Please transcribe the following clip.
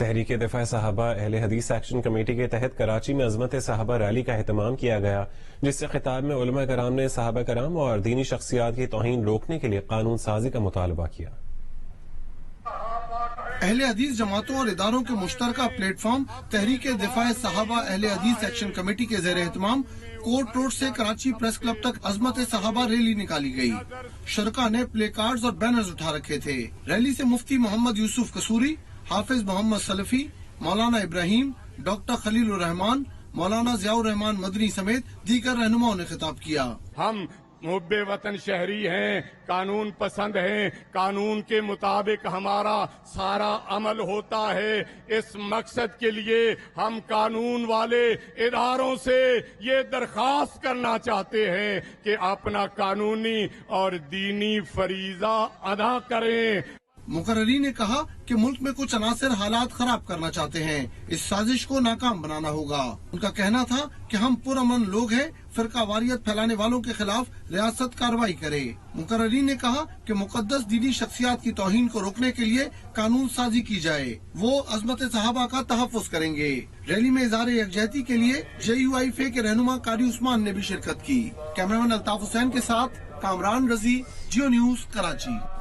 تحریک دفاع صحابہ اہل حدیث ایکشن کمیٹی کے تحت کراچی میں عظمت صحابہ ریلی کا اہتمام کیا گیا، جس سے خطاب میں علماء کرام نے صحابہ کرام اور دینی شخصیات کی توہین روکنے کے لیے قانون سازی کا مطالبہ کیا۔ اہل حدیث جماعتوں اور اداروں کے مشترکہ پلیٹ فارم تحریک دفاع صحابہ اہل حدیث ایکشن کمیٹی کے زیر اہتمام کورٹ روڈ سے کراچی پریس کلب تک عظمت صحابہ ریلی نکالی گئی۔ شرکاء نے پلے کارڈز اور بینرز اٹھا رکھے تھے۔ ریلی سے مفتی محمد یوسف قصوری، حافظ محمد سلفی، مولانا ابراہیم، ڈاکٹر خلیل الرحمان، مولانا ضیاء الرحمان مدنی سمیت دیگر رہنماؤں نے خطاب کیا۔ ہم محب وطن شہری ہیں، قانون پسند ہیں، قانون کے مطابق ہمارا سارا عمل ہوتا ہے۔ اس مقصد کے لیے ہم قانون والے اداروں سے یہ درخواست کرنا چاہتے ہیں کہ اپنا قانونی اور دینی فریضہ ادا کریں۔ مقررین نے کہا کہ ملک میں کچھ عناصر حالات خراب کرنا چاہتے ہیں، اس سازش کو ناکام بنانا ہوگا۔ ان کا کہنا تھا کہ ہم پرامن لوگ ہیں، فرقہ واریت پھیلانے والوں کے خلاف ریاست کارروائی کرے۔ مقررین نے کہا کہ مقدس دینی شخصیات کی توہین کو روکنے کے لیے قانون سازی کی جائے، وہ عظمت صحابہ کا تحفظ کریں گے۔ ریلی میں اظہار یکجہتی کے لیے JUIFA کے رہنما قاری عثمان نے بھی شرکت کی۔ کیمرامین الطاف حسین کے ساتھ کامران رضی، جیو نیوز، کراچی۔